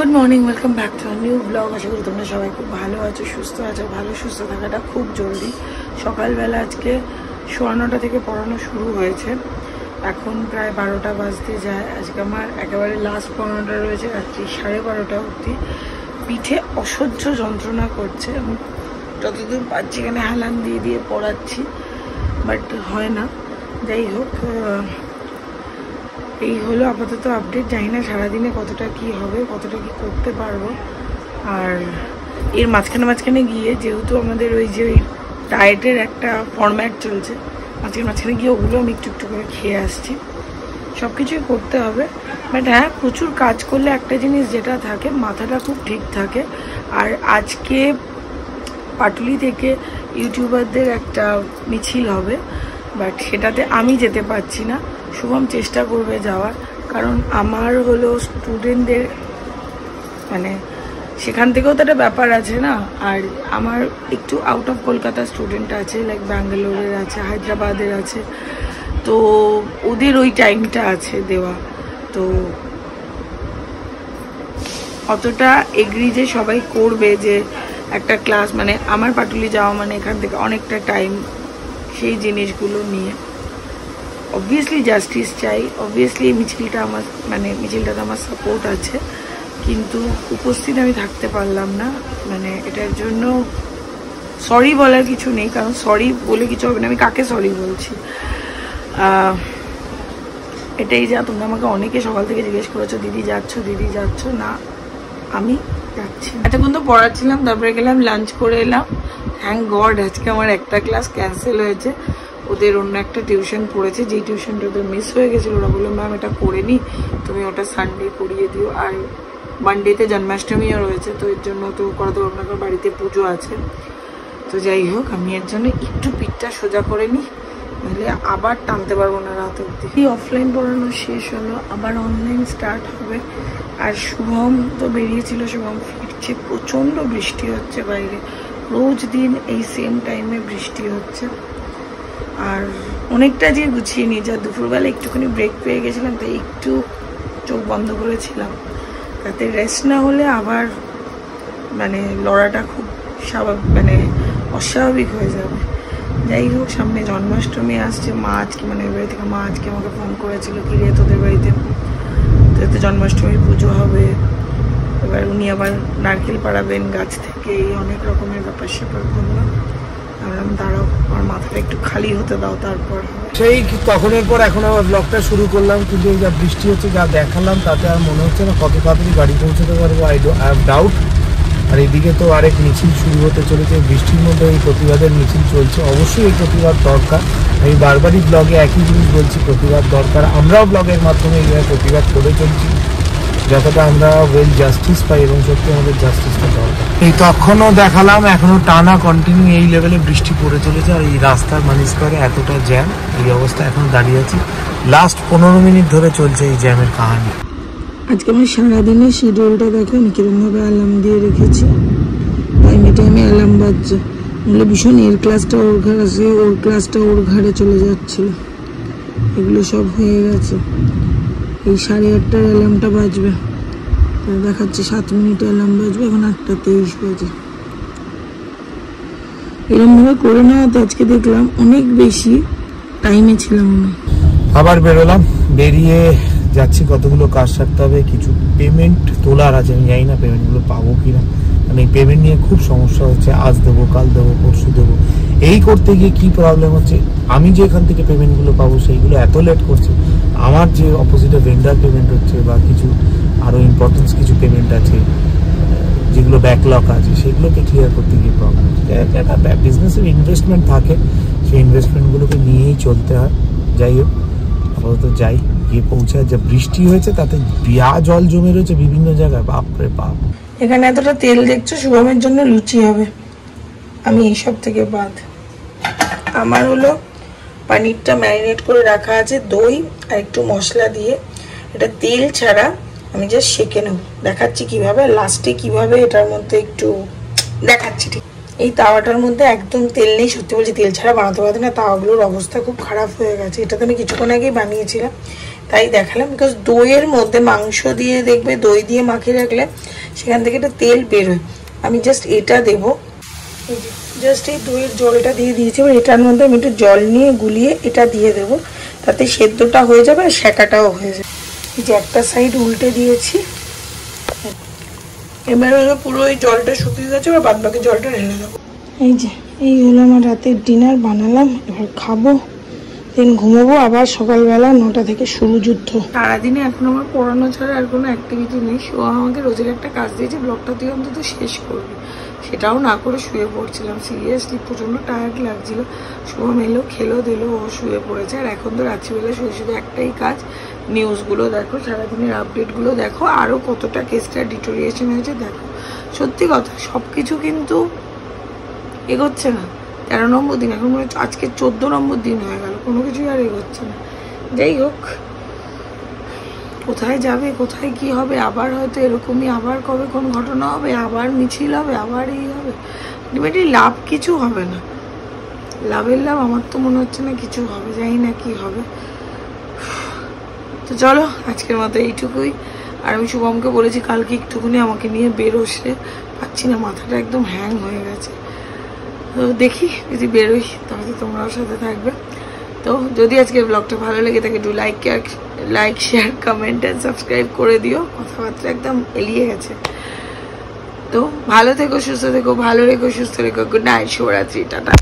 Good morning, welcome back to new blog. আশা করি তোমরা সবাই খুব ভালো আছো, সুস্থ আছো। ভালো সুস্থ থাকাটা খুব জরুরি। সকালবেলা আজকে 9:15 থেকে পড়ানো শুরু হয়েছে, এখন প্রায় 12টা বাজতে যায়। আজকে আমার একেবারে লাস্ট পড়ানোটা রয়েছে রাত্রি 12:30 অবধি। পিঠে অসহ্য যন্ত্রণা করছে, যতদূর পাচ্ছি এখানে হেলান দিয়ে দিয়ে পড়াচ্ছি, বাট হয় না। যাই হোক, এই হলো আপাতত আপডেট। জানি না সারাদিনে কতটা কি হবে, কতটা কি করতে পারবো। আর এর মাঝখানে গিয়ে যেহেতু আমাদের ওই যে ডায়েটের একটা ফরম্যাট চলছে, মাঝখানে গিয়ে ওগুলো আমি একটু একটু করে খেয়ে আসছি। সব কিছুই করতে হবে, বাট হ্যাঁ, প্রচুর কাজ করলে একটা জিনিস যেটা থাকে, মাথাটা খুব ঠিক থাকে। আর আজকে পাটুলি থেকে ইউটিউবারদের একটা মিছিল হবে, বাট সেটাতে আমি যেতে পারছি না। শুভম চেষ্টা করবে যাওয়ার, কারণ আমার হলো স্টুডেন্টদের মানে সেখান থেকেও তো একটা ব্যাপার আছে না। আর আমার একটু আউট অফ কলকাতা স্টুডেন্ট আছে, লাইক ব্যাঙ্গালোরের আছে, হায়দ্রাবাদের আছে, তো ওদের ওই টাইমটা আছে দেওয়া। তো অতটা এগ্রি যে সবাই করবে যে একটা ক্লাস, মানে আমার পাটুলি যাওয়া মানে এখান থেকে অনেকটা টাইম, সেই জিনিসগুলো নিয়ে অবভিয়াসলি জাস্টিস চাই। অবভিয়াসলি মিছিলটাতে আমার সাপোর্ট আছে, কিন্তু উপস্থিত আমি থাকতে পারলাম না। মানে এটার জন্য সরি বলার কিছু নেই, কারণ সরি বলে কিছু হবে না। আমি কাকে সরি বলছি? এটাই যা, তোমরা আমাকে অনেকে সকাল থেকে জিজ্ঞেস করেছো, দিদি যাচ্ছ না? আমি যাচ্ছি। এতক্ষণ তো পড়াচ্ছিলাম, তারপরে গেলাম লাঞ্চ করে এলাম। থ্যাংক গড আজকে আমার একটা ক্লাস ক্যান্সেল হয়েছে। ওদের অন্য একটা টিউশন পড়েছে, যেই টিউশনটা ওদের মিস হয়ে গেছিলো। ওরা বললো ম্যাম এটা করে নি, তুমি ওটা সানডে করিয়ে দিও। আর মানডেতে জন্মাষ্টমীও রয়েছে, তো এর জন্য তো করাতে পারবো না, বাড়িতে পুজো আছে। তো যাই হোক, আমি এর জন্য একটু পিঠটা সোজা করে নিই, নাহলে আবার টানতে পারবো না রাত অবধি। এই অফলাইন পড়ানো শেষ হলো, আবার অনলাইন স্টার্ট হবে। আর শুভম তো বেরিয়েছিল, শুভম ফিরছে। প্রচণ্ড বৃষ্টি হচ্ছে বাইরে, রোজ দিন এই সেম টাইমে বৃষ্টি হচ্ছে। আর অনেকটা যে গুছিয়ে নিয়ে যা, দুপুরবেলা একটুখানি ব্রেক পেয়ে গেছিলাম, তাই একটু চোখ বন্ধ করেছিলাম, তাতে রেস্ট না হলে আবার মানে লড়াটা খুব অস্বাভাবিক হয়ে যাবে। যাই হোক, সামনে জন্মাষ্টমী আসছে। মা আজকে ওই বাড়ি থেকে আমাকে ফোন করেছিল, কি রে তোদের বাড়িতে তো জন্মাষ্টমীর পুজো হবে, এবার উনি আবার নারকেল পাড়াবেন গাছ থেকে, এই অনেক রকমের ব্যাপার স্যাপার বললাম। দাঁড়াও, আমার মাথাটা একটু খালি হতে দাও, তারপর সেই তখনের পর এখন আবার ব্লগটা শুরু করলাম। কিন্তু যা বৃষ্টি হচ্ছে, যা দেখালাম, তাতে আর মনে হচ্ছে না কত তাড়াতাড়ি বাড়ি পৌঁছতে পারবো। I have doubt. আর এদিকে তো আরেক মিছিল শুরু হতে চলেছে, বৃষ্টির মধ্যে এই প্রতিবাদের মিছিল চলছে। অবশ্যই এই প্রতিবাদ দরকার, আমি বারবারই ব্লগে একই জিনিস বলছি, প্রতিবাদ দরকার। আমরাও ব্লগের মাধ্যমে এইভাবে প্রতিবাদ করে চলছি, যতটা আমরা ওয়েল জাস্টিস পাই, এবং সত্যি আমাদের জাস্টিসটা দরকার। এই তখনও দেখালাম, এখনো টানা কন্টিনিউ এই লেভেলে বৃষ্টি পড়ে চলেছে। আর এই রাস্তার মানিসপাড়ে এতটা জ্যাম, এই অবস্থা এখন দাঁড়িয়ে আছি। লাস্ট 15 মিনিট ধরে চলছে এই জ্যামের কাহিনী। আজকে আমি সারাদিনের শিডিউলটা দেখো, আমি কিরমভাবে অ্যালার্ম দিয়ে রেখেছি। টাইমে অ্যালার্ম বাজছে, বলে ভীষণ এর ক্লাসটা ওর ঘরে আসে, ওর ক্লাসটা ওর ঘরে চলে যাচ্ছিল। এগুলো সব হয়ে গেছে। এই 8:30টার অ্যালার্মটা বাজবে, দেখাচ্ছে 7 মিনিটে অ্যালার্ম বাজবে, এখন 8:23 বাজে। এরমভাবে করে নেওয়া তো আজকে দেখলাম অনেক বেশি টাইমে ছিলাম না। আবার বেরোলাম, বেরিয়ে যাচ্ছি, কতগুলো কাজ সারতে হবে, কিছু পেমেন্ট তোলার আছে। আমি জানি না পেমেন্টগুলো পাবো কিনা, মানে এই পেমেন্ট নিয়ে খুব সমস্যা হচ্ছে। আজ দেবো, কাল দেবো, পরশু দেবো, এই করতে গিয়ে কি প্রবলেম হচ্ছে, আমি যে এখান থেকে পেমেন্টগুলো পাবো সেইগুলো এত লেট করছে। আমার যে অপোজিটে ভেন্ডার পেমেন্ট হচ্ছে, বা কিছু আরও ইম্পর্টেন্স কিছু পেমেন্ট আছে যেগুলো ব্যাকলগ আছে, সেগুলোকে ক্লিয়ার করতে গিয়ে প্রবলেম হচ্ছে। একটা বিজনেসের ইনভেস্টমেন্ট থাকে, সেই ইনভেস্টমেন্টগুলোকে নিয়েই চলতে হয়। যাই হোক, আপাতত যাই, গিয়ে পৌঁছায়। যে বৃষ্টি হয়েছে তাতে জল জমে রয়েছে বিভিন্ন জায়গায়, বাপরে বাপ। এখানে এতটা তেল দেখছো, শুভমের জন্য লুচি হবে, আমি এইসব থেকে বাদ। আমার হলো পনিরটা ম্যারিনেট করে রাখা আছে, দই আর একটু মশলা দিয়ে। এটা তেল ছাড়া আমি জাস্ট সেঁকে নেব, দেখাচ্ছি কিভাবে, লাস্টে কিভাবে এটার মধ্যে একটু দেখাচ্ছি। ঠিক এই তাওয়াটার মধ্যে একদম তেল নেই, সত্যি বলছি তেল ছাড়া বানাতে পারতে না। তাওয়াগুলোর অবস্থা খুব খারাপ হয়ে গেছে। এটা তো আমি কিছুক্ষণ আগেই বানিয়েছিলাম, তাই দেখালাম। বিকজ দইয়ের মধ্যে মাংস দিয়ে দেখবে দই দিয়ে মাখিয়ে রাখলে সেখান থেকে একটা তেল বেরোয়। আমি জাস্ট এটা দেবো, জাস্ট এই দইয়ের জলটা দিয়ে দিয়েছি। এবার এটার মধ্যে আমি একটু জল নিয়ে গুলিয়ে এটা দিয়ে দেবো, তাতে সেদ্ধটা হয়ে যাবে আর সেকাটাও হয়ে যাবে। এই যে একটা সাইড উল্টে দিয়েছি, এবার হলো পুরো এই জলটা শুকিয়ে গেছে, এবার বাদ বাকি জলটা ঢেলে দেবো। এই যে এই হলো আমার রাতের ডিনার বানালাম, এবার খাবো, দিন ঘুমাবো, আবার সকালবেলা 9টা থেকে শুরু যুদ্ধ। সারাদিনে এখন আমার পড়ানো ছাড়া আর কোনো অ্যাক্টিভিটি নেই। শো আমাকে রোজের একটা কাজ দিয়েছে, ব্লগটা তুই অন্তত শেষ করবি, সেটাও না করে শুয়ে পড়ছিলাম। সিরিয়াসলি প্রচণ্ড টায়ার্ড লাগছিল। শুভম এলো, খেলো দিলো, ও শুয়ে পড়েছে। আর এখন তো রাত্রিবেলা শুয়ে শুধু একটাই কাজ, নিউজগুলো দেখো, সারাদিনের আপডেটগুলো দেখো, আরও কতটা কেসটা ডিটোরিয়েশন হয়েছে দেখো। সত্যি কথা, সব কিছু কিন্তু এগোচ্ছে না। 13 নম্বর দিন, এখন মনে হচ্ছে আজকে 14 নম্বর দিন হয়ে গেল, কোনো কিছুই আর এগোচ্ছে না। যাই হোক, কোথায় যাবে, কোথায় কি হবে, আবার হয়তো এরকমই, আবার কবে কোন ঘটনা হবে, আবার মিছিল হবে, আবার এই হবে, আলটিমেটলি লাভ কিছু হবে না। লাভের লাভ আমার তো মনে হচ্ছে না কিছু হবে, জানি না কি হবে। তো চলো আজকের মতো এইটুকুই। আর আমি শুভমকে বলেছি কালকে একটুখানি আমাকে নিয়ে বেরোসে, পাচ্ছি না, মাথাটা একদম হ্যাং হয়ে গেছে। তো দেখি যদি বেরোই তাহলে তোমরাও সাথে থাকবে। তো যদি আজকের ব্লগটা ভালো লেগে থাকে একটু like share comment and subscribe করে দিও। কথাবার্তা একদম এলিয়ে গেছে। তো ভালো থেকো, সুস্থ থেকো, ভালো রেখো, সুস্থ রেখো। গুড নাইট, শুভরাত্রি, টাটা।